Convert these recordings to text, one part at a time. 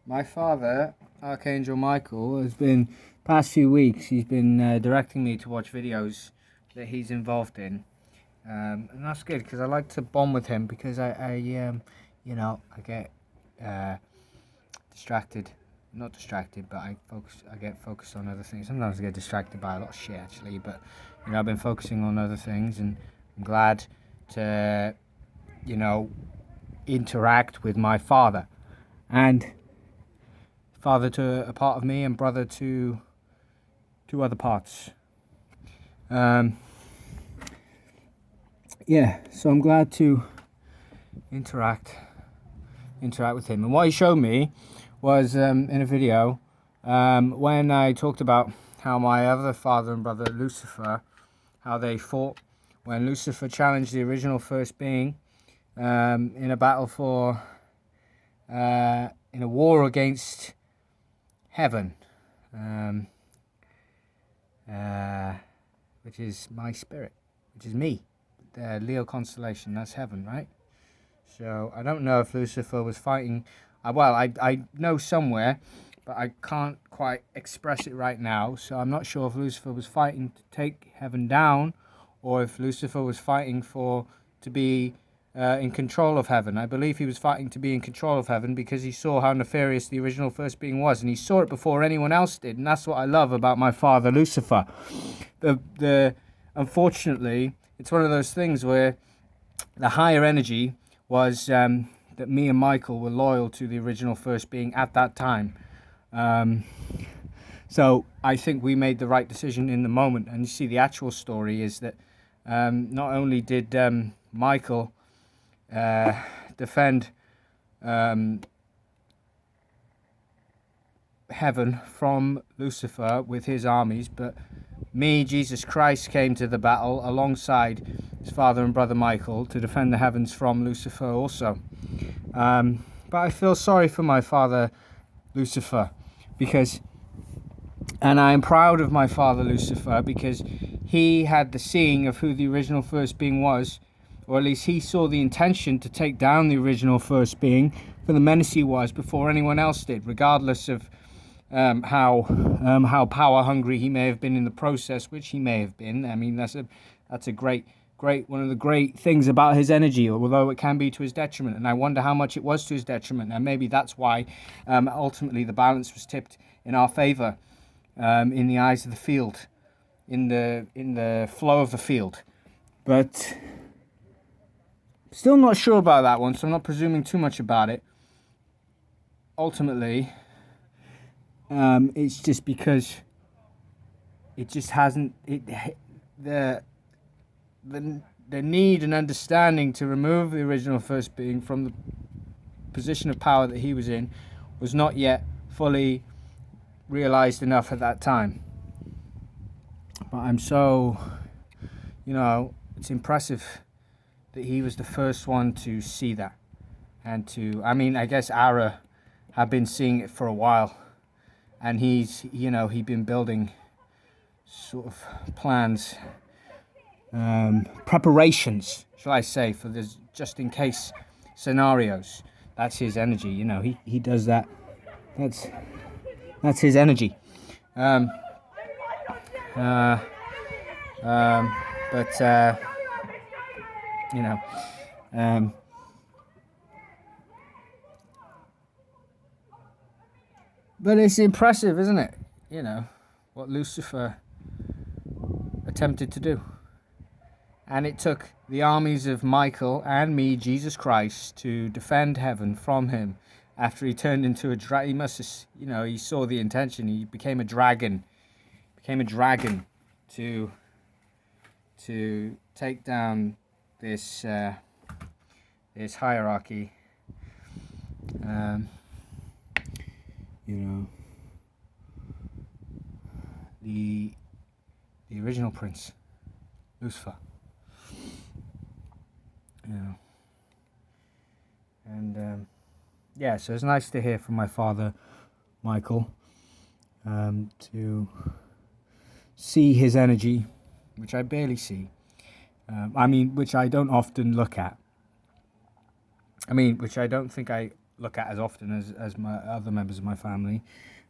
My father, Archangel Michael, has been, past few weeks, he's been directing me to watch videos that he's involved in. And that's good because I like to bond with him because I get distracted. Not distracted, but I get focused on other things. Sometimes I get distracted by a lot of shit actually, but I've been focusing on other things, and I'm glad to, interact with my father. And father to a part of me and brother to other parts. So I'm glad to interact with him. And what he showed me was in a video when I talked about how my other father and brother Lucifer, how they fought when Lucifer challenged the original first being in a battle for in a war against heaven, which is my spirit, which is me, the Leo constellation. That's heaven, right? So I don't know if Lucifer was fighting. I know somewhere, but I can't quite express it right now. So I'm not sure if Lucifer was fighting to take heaven down, or if Lucifer was fighting to be in control of heaven. I believe he was fighting to be in control of heaven because he saw how nefarious the original first being was, and he saw it before anyone else did. And that's what I love about my father Lucifer. Unfortunately, it's one of those things where the higher energy was that me and Michael were loyal to the original first being at that time. So I think we made the right decision in the moment. And you see, the actual story is that not only did Michael defend heaven from Lucifer with his armies, but me, Jesus Christ, came to the battle alongside his father and brother Michael to defend the heavens from Lucifer also. But I feel sorry for my father Lucifer and I am proud of my father Lucifer because he had the seeing of who the original first being was, or at least he saw the intention to take down the original first being for the menace he was before anyone else did, regardless of how power hungry he may have been in the process, which he may have been. I mean, that's a great one of the great things about his energy, although it can be to his detriment. And I wonder how much it was to his detriment, and maybe that's why ultimately the balance was tipped in our favor in the eyes of the field, in the flow of the field. But still not sure about that one, so I'm not presuming too much about it. Ultimately, it's just because it just hasn't the need and understanding to remove the original first being from the position of power that he was in was not yet fully realized enough at that time. But I'm so, it's impressive that he was the first one to see that. And I guess Ara had been seeing it for a while. And he'd been building sort of plans, preparations, shall I say, for this just in case scenarios. That's his energy, he does that. That's his energy. But it's impressive, isn't it? What Lucifer attempted to do. And it took the armies of Michael and me, Jesus Christ, to defend heaven from him after he turned into a dragon. He must have, he saw the intention. He became a dragon. To take down this hierarchy. The original prince, Lucifer. And so it's nice to hear from my father, Michael, to see his energy, which I barely see. Which I don't often look at. Which I don't think I look at as often as my other members of my family.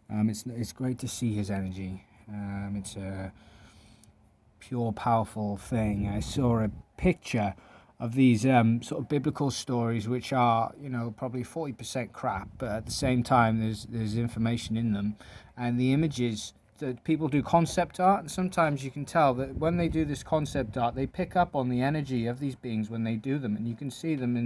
It's great to see his energy. It's a pure, powerful thing. I saw a picture of these sort of biblical stories, which are, probably 40% crap, but at the same time, there's information in them, and the images that people do concept art, and sometimes you can tell that when they do this concept art, they pick up on the energy of these beings when they do them, and you can see them in